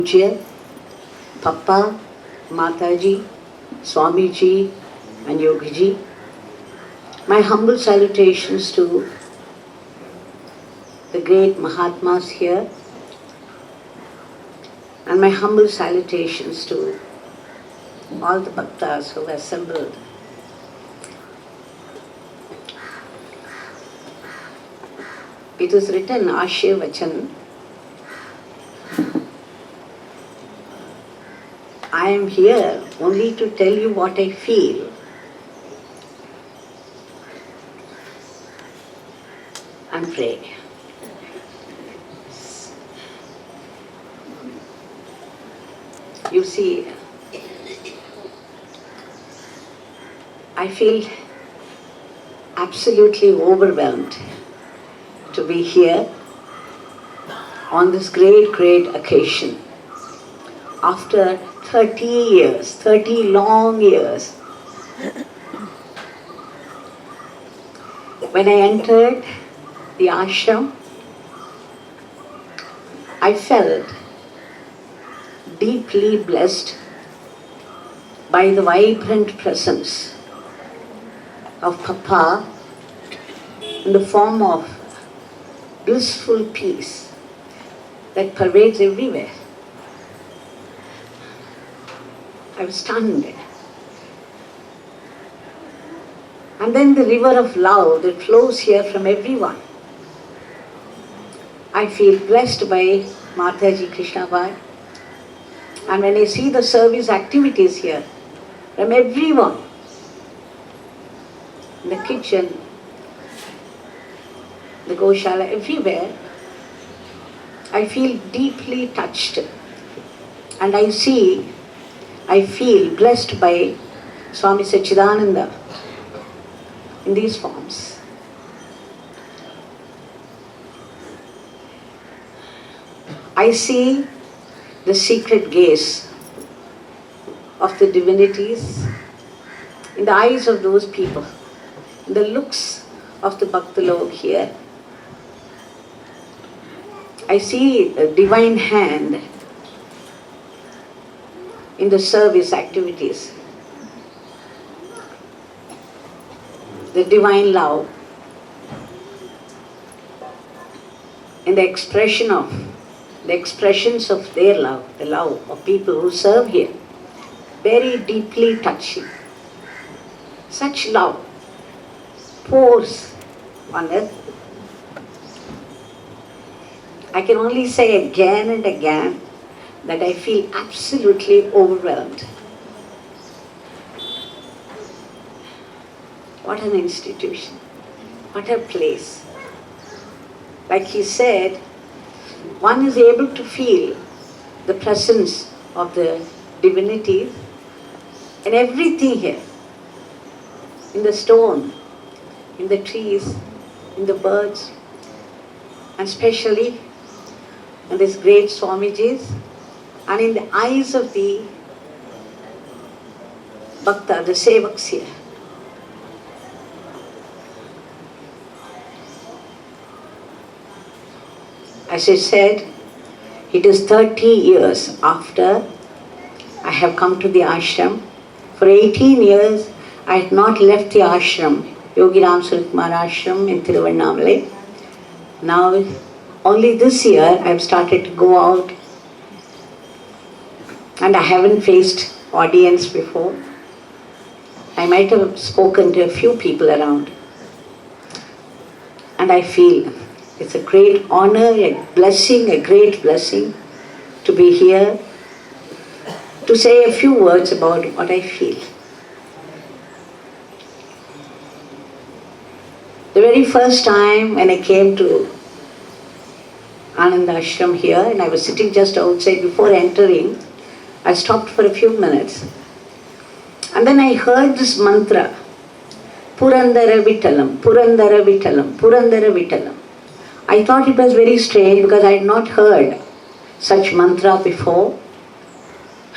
Pujya, Papa, Mataji, Swamiji and Yogiji. My humble salutations to the great Mahatmas here, and my humble salutations to all the bhaktas who have assembled. It is written, Ashya Vachan, I am here only to tell you what I feel. And pray. You see, I feel absolutely overwhelmed to be here on this great occasion. After 30 years, 30 long years, when I entered the ashram, I felt deeply blessed by the vibrant presence of Papa in the form of blissful peace that pervades everywhere. I was stunned. And then the river of love that flows here from everyone. I feel blessed by Mataji Krishna Bhai. And when I see the service activities here, from everyone, in the kitchen, the Goshala, everywhere, I feel deeply touched. And I feel blessed by Swami Satchidananda in these forms. I see the secret gaze of the divinities in the eyes of those people, in the looks of the Bhaktalok here. I see a divine hand in the service activities, the divine love, in the expressions of their love, the love of people who serve here, very deeply touching. Such love pours on us. I can only say again and again that I feel absolutely overwhelmed. What an institution, what a place. Like he said, one is able to feel the presence of the divinities in everything here, in the stone, in the trees, in the birds, and especially in these great Swamijis, and in the eyes of the Bhakta, the Sevaks here. As I said, it is 30 years after I have come to the ashram. For 18 years, I had not left the ashram, Yogi Ram Suratkumar ashram in Thiruvannamalai. Now, only this year, I have started to go out, and I haven't faced audience before. I might have spoken to a few people around. And I feel it's a great honor, a great blessing to be here, to say a few words about what I feel. The very first time when I came to Anandashram here, and I was sitting just outside before entering, I stopped for a few minutes. And then I heard this mantra, Purandara Vittalam, Purandara Vittalam, Purandara Vittalam. I thought it was very strange because I had not heard such mantra before.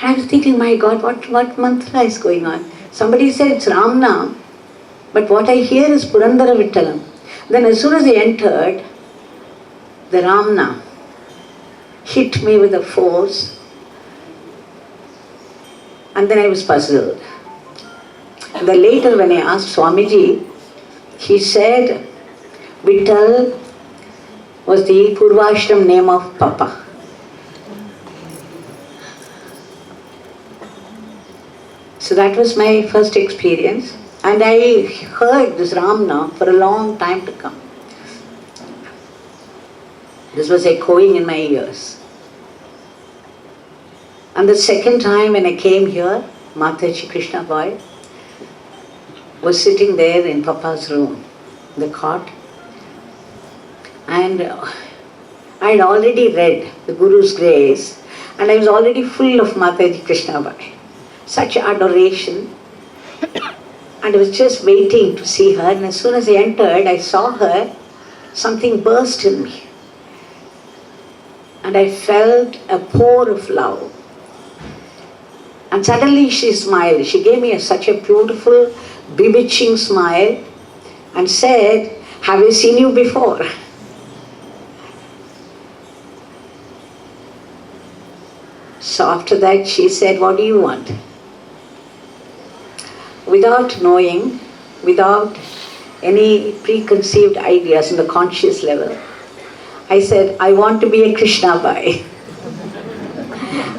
And I was thinking, my God, what mantra is going on? Somebody said it's Ramnam, but what I hear is Purandara Vittalam. Then as soon as I entered, the Ramna hit me with a force, And then I was puzzled. And then later when I asked Swamiji, he said, Vittal was the Purvashram name of Papa. So that was my first experience. And I heard this Ram Naam for a long time to come. This was echoing in my ears. And the second time when I came here, Mataji Krishna Boy was sitting there in Papa's room, the cot. And I had already read the Guru's Grace, and I was already full of Mataji Krishna Boy. Such adoration. And I was just waiting to see her, and as soon as I entered, I saw her, something burst in me. And I felt a pour of love. And suddenly she smiled. She gave me such a beautiful, bewitching smile and said, have I seen you before? So after that she said, what do you want? Without knowing, without any preconceived ideas on the conscious level, I said, I want to be a Krishna Bai.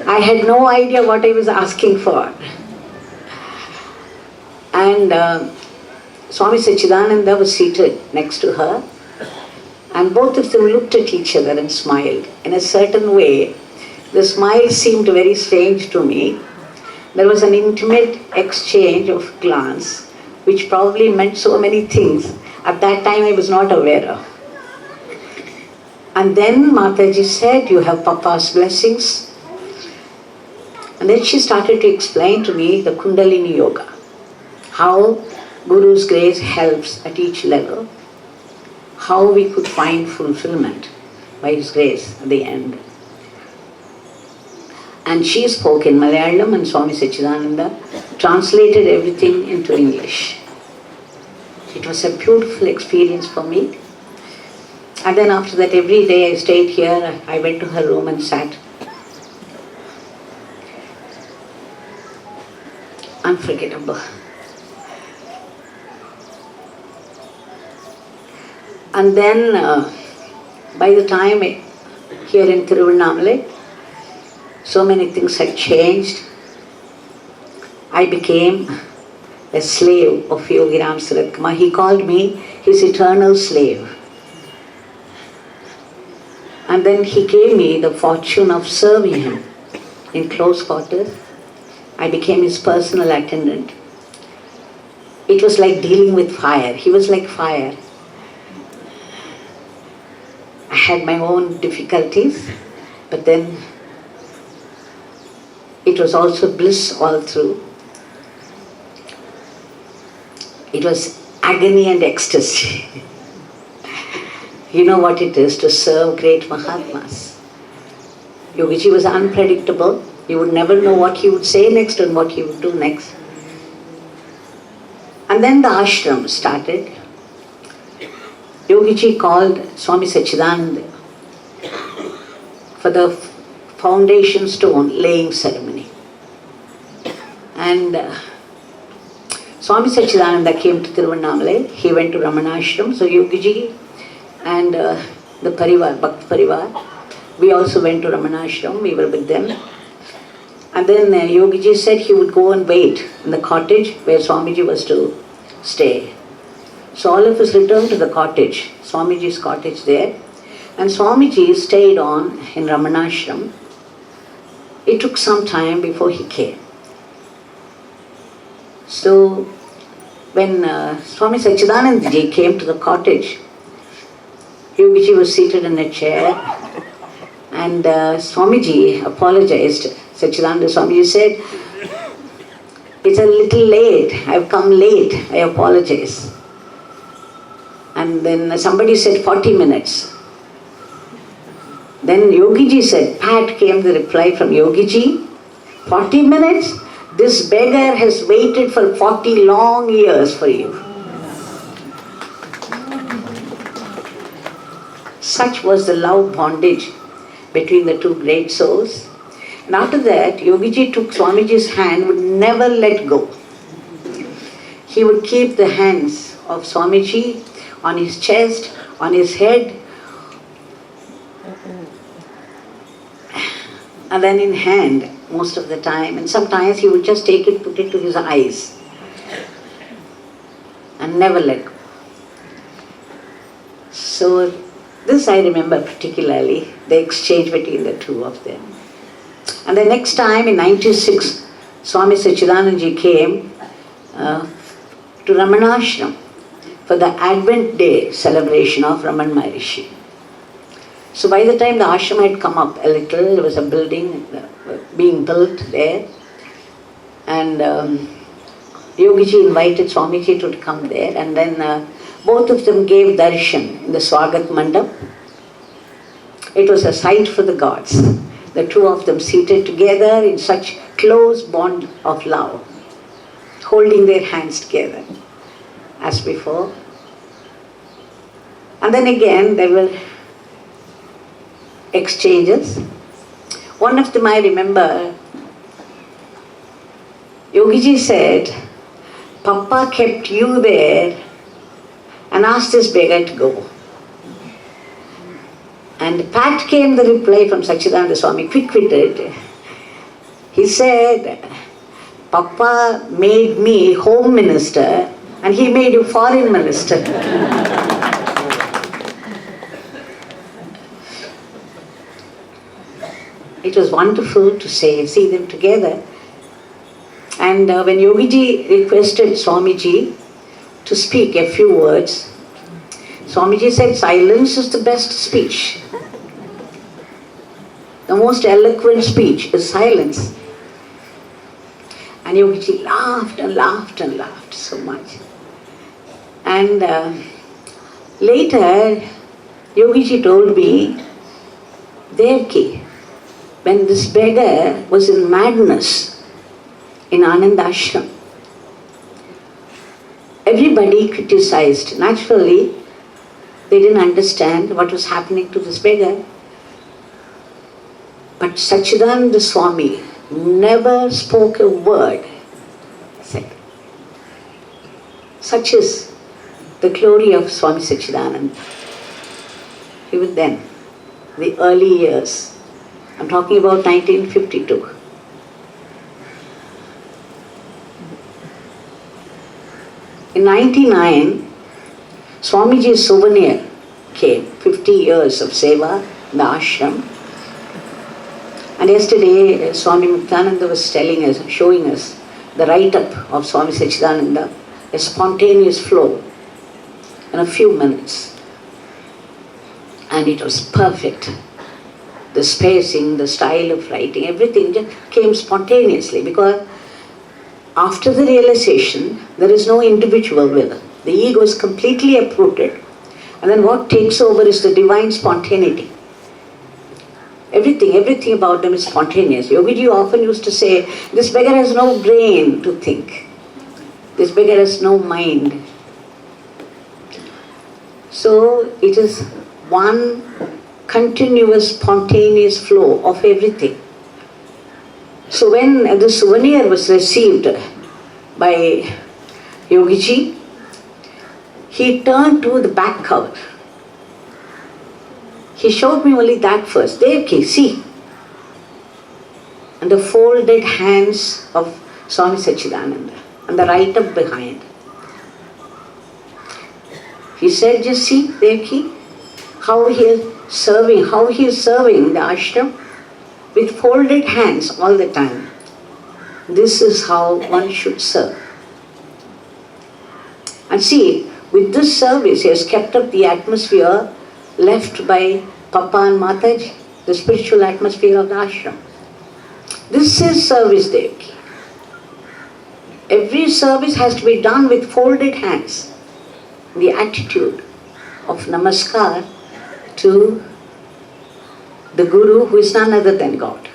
I had no idea what I was asking for. And Swami Satchidananda was seated next to her, and both of them looked at each other and smiled. In a certain way, the smile seemed very strange to me. There was an intimate exchange of glance, which probably meant so many things. At that time I was not aware of. And then Mataji said, you have Papa's blessings. And then she started to explain to me the Kundalini Yoga, how Guru's grace helps at each level, how we could find fulfillment by His grace at the end. And she spoke in Malayalam, and Swami Satchidananda translated everything into English. It was a beautiful experience for me. And then after that, every day I stayed here, I went to her room and sat. Unforgettable. And then, by the time here in Tiruvannamalai, so many things had changed. I became a slave of Yogi Ram Saratkama. He called me his eternal slave. And then he gave me the fortune of serving him in close quarters. I became his personal attendant. It was like dealing with fire. He was like fire. I had my own difficulties, but then it was also bliss all through. It was agony and ecstasy. You know what it is to serve great Mahatmas. Yogiji was unpredictable. You would never know what he would say next and what he would do next. And then the ashram started. Yogiji called Swami Satchidananda for the foundation stone laying ceremony. And Swami Satchidananda came to Tiruvannamalai. He went to Ramanashram. So Yogiji and the Parivar, Bhakt Parivar, we also went to Ramanashram. We were with them. And then Yogiji said he would go and wait in the cottage where Swamiji was to stay. So all of us returned to the cottage, Swamiji's cottage there. And Swamiji stayed on in Ramanashram. It took some time before he came. So when Swami Satchidananda ji came to the cottage, Yogiji was seated in a chair, and Swamiji apologized. Satchidananda Swamiji said, it's a little late, I've come late, I apologize. And then somebody said 40 minutes. Then Yogiji said, pat came the reply from Yogiji, 40 minutes? This beggar has waited for 40 long years for you. Such was the love bondage between the two great souls. And after that, Yogiji took Swamiji's hand, would never let go. He would keep the hands of Swamiji on his chest, on his head, and then in hand most of the time. And sometimes he would just take it, put it to his eyes, and never let go. So this I remember particularly, the exchange between the two of them. And the next time in 96, Swami Satchidananda came to Ramanashram for the Advent Day celebration of Raman Maharishi. So by the time the ashram had come up a little, there was a building being built there, and Yogiji invited Swamiji to come there, and then both of them gave darshan in the Swagat Mandap. It was a sight for the gods. The two of them seated together in such close bond of love, holding their hands together as before. And then again there were exchanges. One of them I remember, Yogiji said, "Papa kept you there and asked this beggar to go." And pat came the reply from Satchidananda Swami, quick-witted. He said, "Papa made me home minister and he made you foreign minister." It was wonderful to see them together. And when Yogiji requested Swamiji to speak a few words, Swamiji said, "Silence is the best speech. The most eloquent speech is silence." And Yogiji laughed and laughed and laughed so much. And later, Yogiji told me, Devki, when this beggar was in madness in Anandashram, everybody criticized. Naturally, they didn't understand what was happening to this beggar. But Satchidananda Swami never spoke a word. Said, such is the glory of Swami Satchidananda. Even then, the early years, I'm talking about 1952. In 99, Swamiji's souvenir came, 50 years of seva in the ashram. And yesterday, Swami Muktananda was telling us, showing us the write-up of Swami Satchidananda, a spontaneous flow in a few minutes. And it was perfect. The spacing, the style of writing, everything just came spontaneously, because after the realization, there is no individual will. The ego is completely uprooted. And then what takes over is the divine spontaneity. Everything about them is spontaneous. Yogiji often used to say, this beggar has no brain to think. This beggar has no mind. So it is one continuous, spontaneous flow of everything. So when the souvenir was received by Yogiji, he turned to the back cover. He showed me only that first. Devki, see. And the folded hands of Swami Satchidananda and the write-up behind. He said, just see, Devki, how he is serving the ashram with folded hands all the time. This is how one should serve. And see, with this service, he has kept up the atmosphere left by Papa and Mataji, the spiritual atmosphere of the ashram. This is service, Devki. Every service has to be done with folded hands. The attitude of namaskar to the Guru, who is none other than God.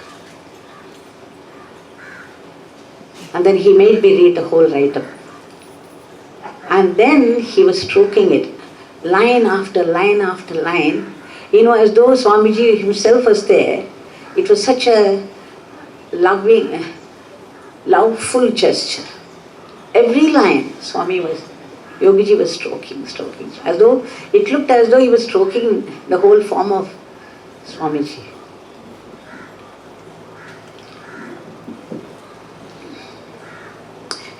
And then he made me read the whole write-up. And then he was stroking it, line after line after line, as though Swamiji himself was there. It was such a loving, loveful gesture. Every line, Yogiji was stroking. As though, it looked as though he was stroking the whole form of Swamiji.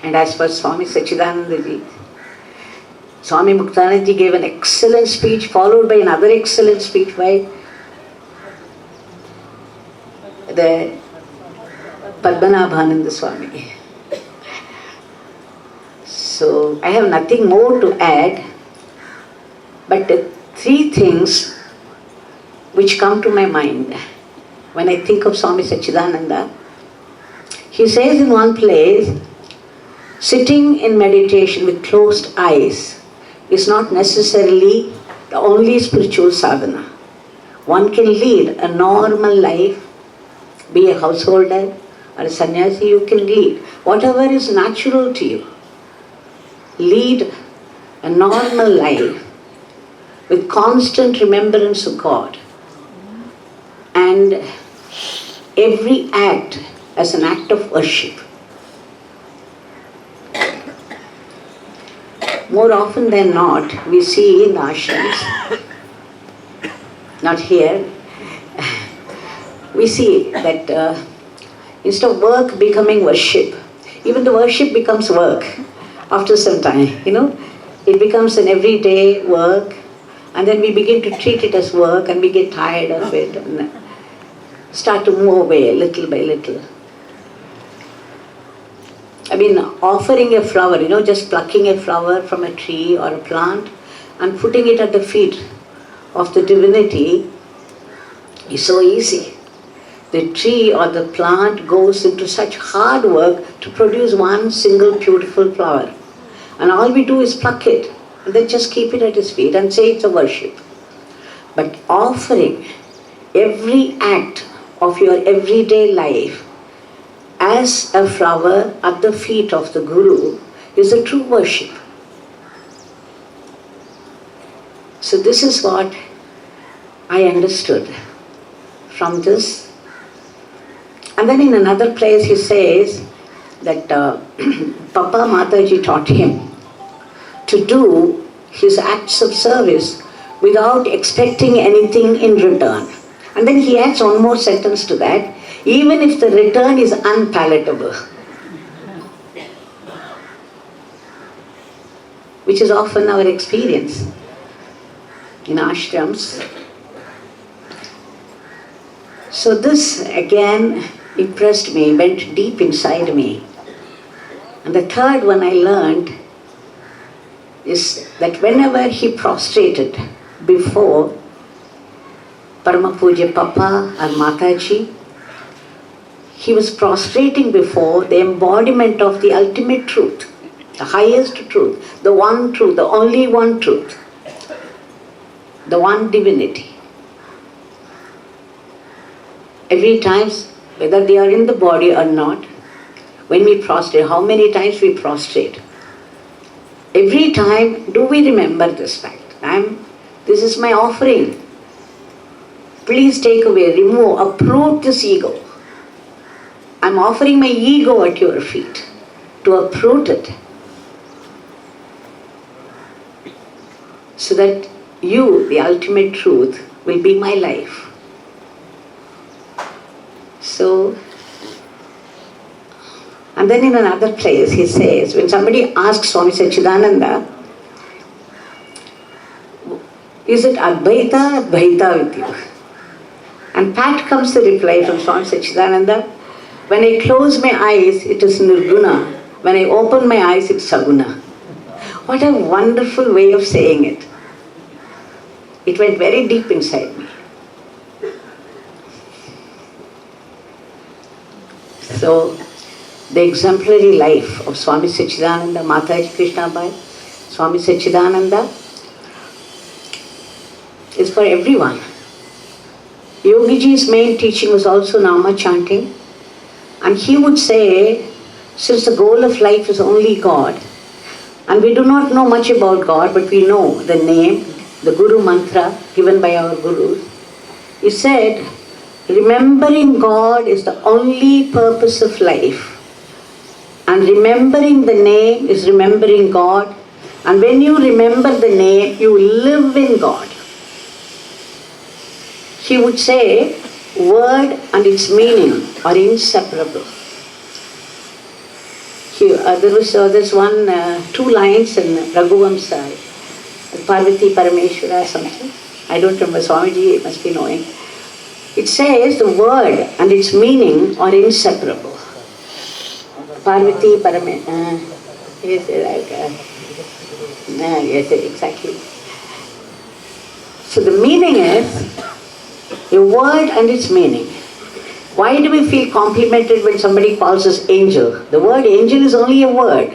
And as for Swami Satchidananda, Swami Muktanandaji gave an excellent speech, followed by another excellent speech by the Padmanabhananda Swami. So I have nothing more to add, but the three things which come to my mind when I think of Swami Satchidananda. He says in one place, sitting in meditation with closed eyes is not necessarily the only spiritual sadhana. One can lead a normal life, be a householder or a sannyasi, you can lead whatever is natural to you. Lead a normal life with constant remembrance of God, and every act as an act of worship. More often than not, we see in the ashrams, not here, we see that instead of work becoming worship, even the worship becomes work after some time, It becomes an everyday work, and then we begin to treat it as work, and we get tired of it and start to move away little by little. Offering a flower, just plucking a flower from a tree or a plant and putting it at the feet of the divinity is so easy. The tree or the plant goes into such hard work to produce one single beautiful flower. And all we do is pluck it and then just keep it at his feet and say it's a worship. But offering every act of your everyday life as a flower at the feet of the Guru is a true worship. So this is what I understood from this. And then in another place he says that Papa Mataji taught him to do his acts of service without expecting anything in return. And then he adds one more sentence to that, even if the return is unpalatable, which is often our experience in ashrams. So this again impressed me, went deep inside me. And the third one I learned is that whenever he prostrated before Parama Pujya Papa or Mataji, he was prostrating before the embodiment of the ultimate truth, the highest truth, the one truth, the only one truth, the one divinity. Every time, whether they are in the body or not, when we prostrate, how many times we prostrate, every time do we remember this fact. This is my offering. Please take away, remove, uproot this ego. I'm offering my ego at your feet to uproot it, so that you, the ultimate truth, will be my life. So, and then in another place he says, when somebody asks Swami Satchidananda, is it Advaita with you? And pat comes the reply from Swami Satchidananda, when I close my eyes, it is Nirguna. When I open my eyes, it's Saguna. What a wonderful way of saying it. It went very deep inside me. So, the exemplary life of Swami Satchidananda, Mataji Krishnabai, Swami Satchidananda is for everyone. Yogiji's main teaching was also Nama chanting, and he would say, since the goal of life is only God, and we do not know much about God, but we know the name, the Guru mantra given by our Gurus, he said, remembering God is the only purpose of life. And remembering the name is remembering God. And when you remember the name, you live in God. She would say, word and its meaning are inseparable. There's two lines in Raghuvamsa, Parvati Parameshwara something. I don't remember, Swamiji must be knowing. It says the word and its meaning are inseparable. Parvati Parameshwara, yes, exactly. So the meaning is a word and its meaning. Why do we feel complimented when somebody calls us angel? The word angel is only a word,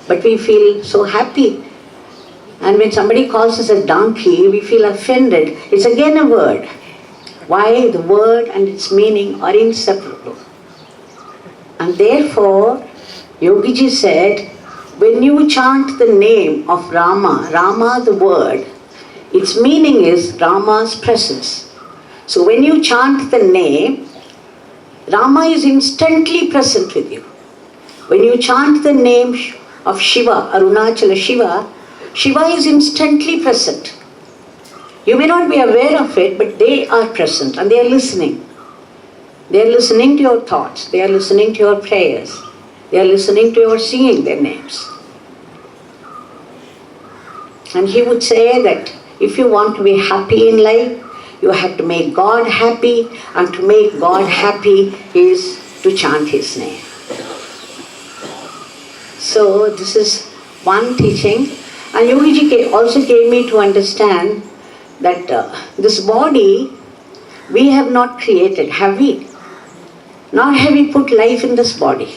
but we feel so happy. And when somebody calls us a donkey, we feel offended. It's again a word. Why? The word and its meaning are inseparable. And therefore, Yogiji said, when you chant the name of Rama, Rama the word, its meaning is Rama's presence. So when you chant the name, Rama is instantly present with you. When you chant the name of Shiva, Arunachala Shiva, Shiva is instantly present. You may not be aware of it, but they are present and they are listening. They are listening to your thoughts. They are listening to your prayers. They are listening to your singing their names. And he would say that if you want to be happy in life, you have to make God happy, and to make God happy is to chant His name. So this is one teaching. And Yogiji also gave me to understand that this body we have not created, have we? Nor have we put life in this body.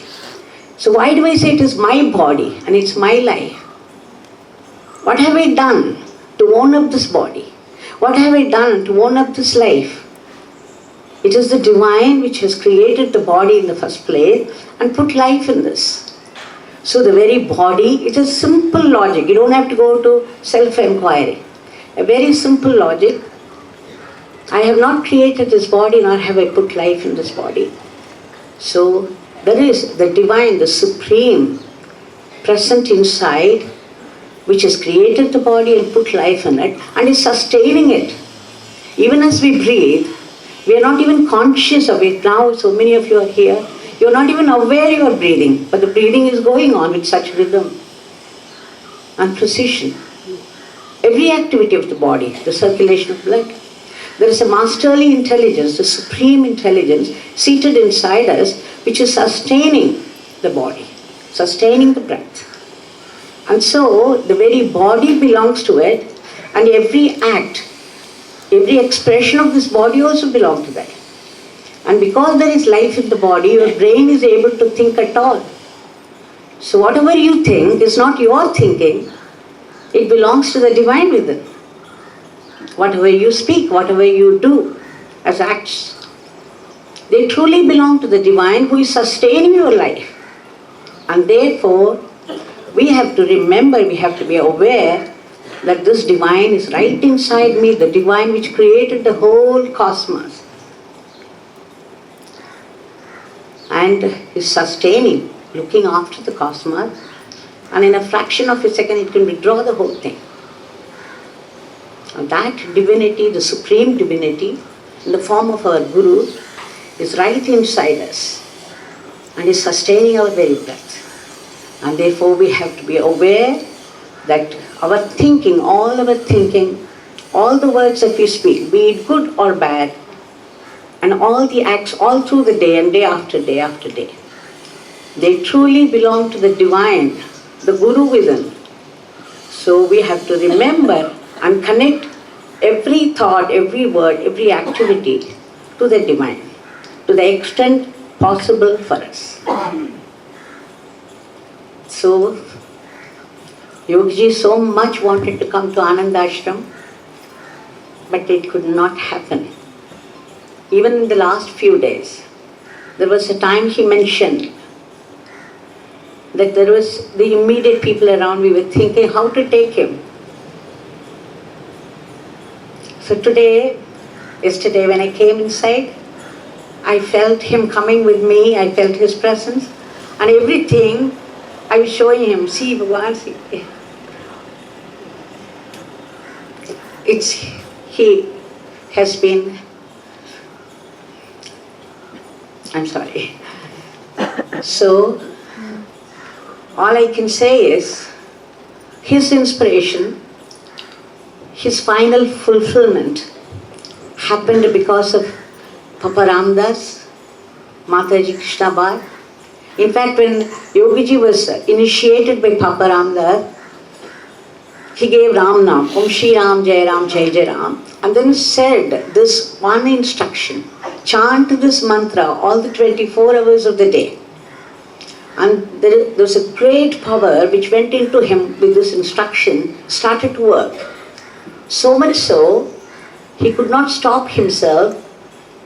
So why do I say it is my body and it's my life? What have I done to own up this body? What have I done to own up this life? It is the divine which has created the body in the first place and put life in this. So the very body, it is simple logic. You don't have to go to self-enquiry. A very simple logic. I have not created this body, nor have I put life in this body. So there is the divine, the supreme, present inside, which has created the body and put life in it and is sustaining it. Even as we breathe, we are not even conscious of it. Now so many of you are here, you are not even aware you are breathing, but the breathing is going on with such rhythm and precision. Every activity of the body, the circulation of blood. There is a masterly intelligence, the supreme intelligence seated inside us, which is sustaining the body, sustaining the breath. And so the very body belongs to it, and every act, every expression of this body also belongs to that. And because there is life in the body, your brain is able to think at all. So whatever you think is not your thinking, it belongs to the divine within. Whatever you speak, whatever you do as acts, they truly belong to the divine who is sustaining your life. And therefore, we have to remember, we have to be aware that this divine is right inside me, the divine which created the whole cosmos and is sustaining, looking after the cosmos, and in a fraction of a second it can withdraw the whole thing. And that divinity, the supreme divinity, in the form of our Guru, is right inside us and is sustaining our very breath. And therefore we have to be aware that our thinking, all the words that we speak, be it good or bad, and all the acts all through the day and day after day after day, they truly belong to the divine, the Guru within. So we have to remember and connect every thought, every word, every activity to the divine, to the extent possible for us. So, Yogiji so much wanted to come to Anandashram, but it could not happen. Even in the last few days, there was a time he mentioned that there was the immediate people around, we were thinking how to take him. So yesterday when I came inside, I felt him coming with me, I felt his presence, and everything I was showing him. See, Bhagavan, see. He has been, I'm sorry. So, all I can say is, his inspiration, his final fulfillment happened because of Papa Ramdas, Mataji Krishnabai. In fact, when Yogiji was initiated by Papa Ramdas, he gave Ram Nam, Om Shri Ram, Jai Ram, Jai Jai Ram, and then said this one instruction, chant this mantra all the 24 hours of the day. And there was a great power which went into him with this instruction, started to work. So much so, he could not stop himself.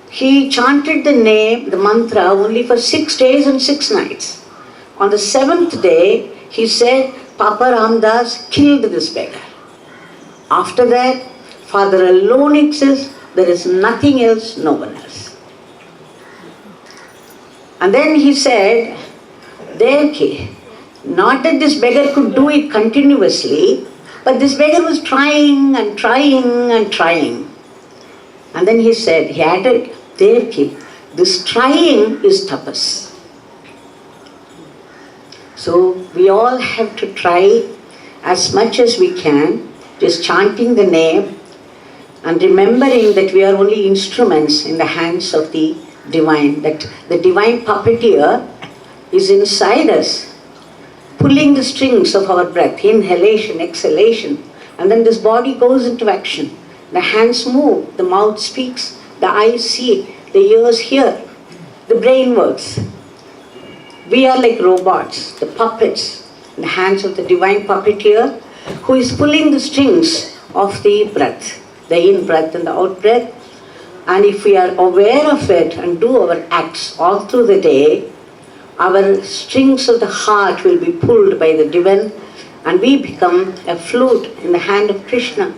He chanted the name, the mantra, only for 6 days and 6 nights. On the 7th day, he said, Papa Ramdas killed this beggar. After that, Father alone exists, there is nothing else, no one else. And then he said, Devaki, not that this beggar could do it continuously, but this beggar was trying and trying and trying. And then he said, he added, Devaki, this trying is tapas. So we all have to try as much as we can, just chanting the name and remembering that we are only instruments in the hands of the divine, that the divine puppeteer is inside us, pulling the strings of our breath, inhalation, exhalation, and then this body goes into action. The hands move, the mouth speaks, the eyes see, the ears hear, the brain works. We are like robots, the puppets in the hands of the divine puppeteer who is pulling the strings of the breath, the in-breath and the out-breath. And if we are aware of it and do our acts all through the day, our strings of the heart will be pulled by the divine and we become a flute in the hand of Krishna.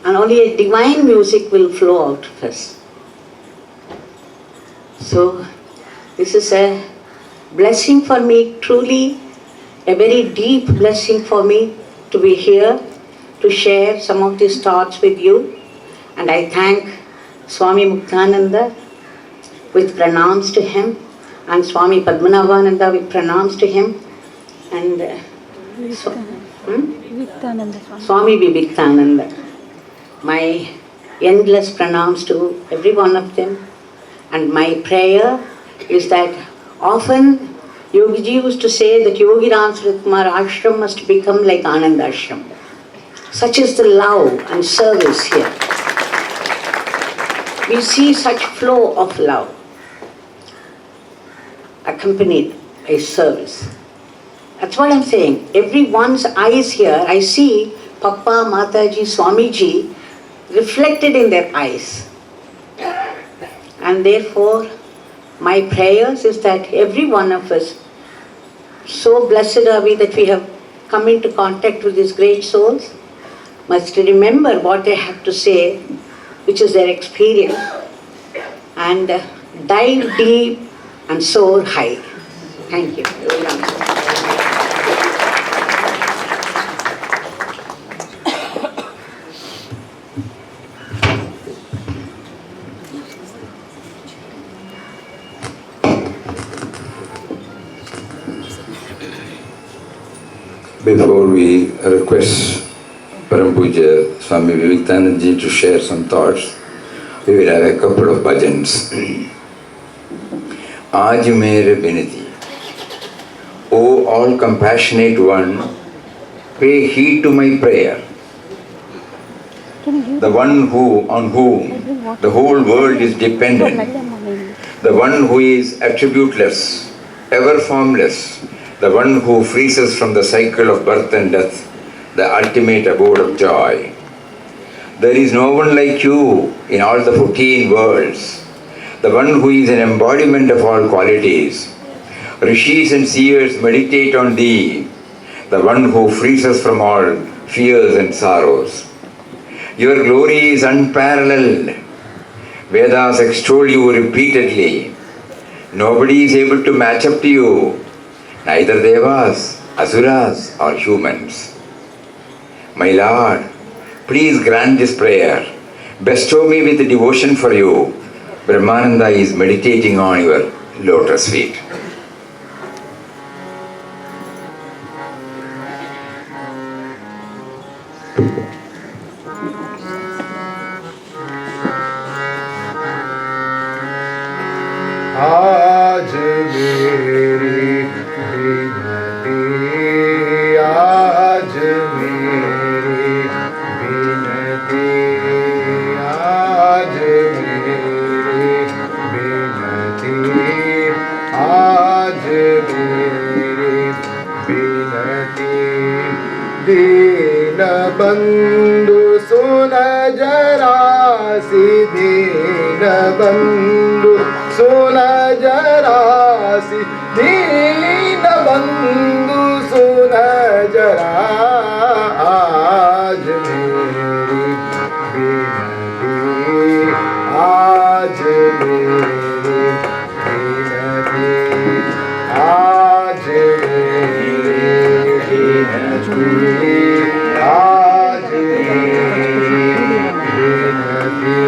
And only a divine music will flow out of us. So, this is a blessing for me, truly a very deep blessing for me to be here to share some of these thoughts with you. And I thank Swami Muktananda with pranams to him, and Swami Padmanabhananda with pranams to him, and Swami Viviktananda. My endless pranams to every one of them. And my prayer is that often Yogiji used to say that Yogi Ram Suratkumar Ashram must become like Anandashram. Such is the love and service here. We see such flow of love accompanied by service. That's what I'm saying. Everyone's eyes here, I see Papa, Mataji, Swamiji reflected in their eyes. And therefore, my prayers is that every one of us, so blessed are we that we have come into contact with these great souls, must remember what they have to say, which is their experience, and dive deep and soar high. Thank you. Before we request Param Pujya Swami Viviktananda to share some thoughts, we will have a couple of bhajans. Aaj mere binati, O all compassionate one, pay heed to my prayer. The one on whom the whole world is dependent, the one who is attributeless, ever formless, the one who frees us from the cycle of birth and death, the ultimate abode of joy. There is no one like you in all the 14 worlds, the one who is an embodiment of all qualities. Rishis and seers meditate on thee, the one who frees us from all fears and sorrows. Your glory is unparalleled. Vedas extol you repeatedly. Nobody is able to match up to you, neither devas, asuras or humans. My Lord, please grant this prayer. Bestow me with devotion for you. Brahmananda is meditating on your lotus feet. आज मेरी विनती, आज मेरी विनती, आज मेरी विनती, आज मेरी विनती। दीन बंधु सुन जरा सी, दीन बंधु सुन जरा सी, दीन बंधु सुन जरा। आज मेरी विनती, आज मेरी विनती, आज मेरी विनती, आज मेरी विनती।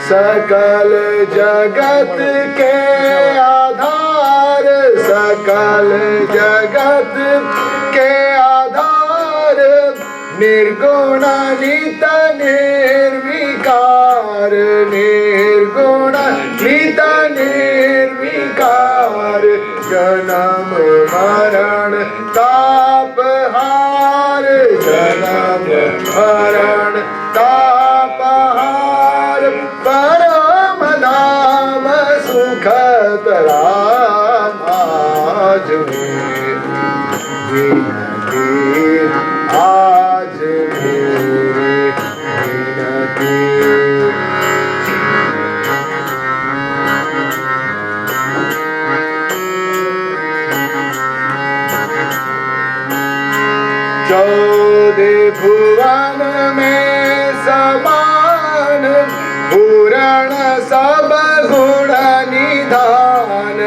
सकल जगत के आधार, सकल जगत के आधार, निर्गुण नित निर्विकार, निर्गुण नित निर्विकार। जन्म मरण ताप हार, जन्म मरण ताप हार। परम धाम सुखद राम। आज मेरी विनती, आज मेरी विनती। चौदह भुवन में समान, पूर्ण सब गुण निधान।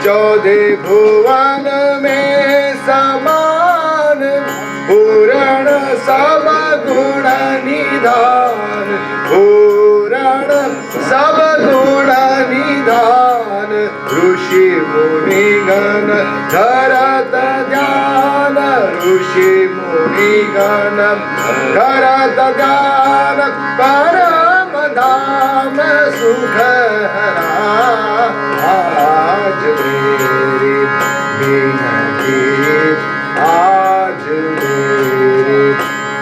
चौदह भुवन में समान, पूर्ण सब गुण निधान, पूर्ण सब गुण निधान। ऋषि मुनिगण धरत ध्यान, ऋषि मुनिगण धरत ध्यान। परम धाम सुख हरा। आज मेरी विनती, आज मेरी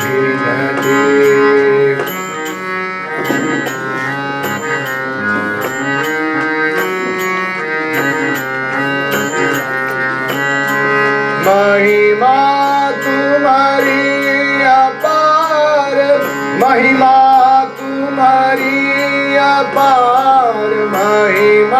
विनती। महिमा तुम्हारी अपार, महिमा तुम्हारी अपार, महिमा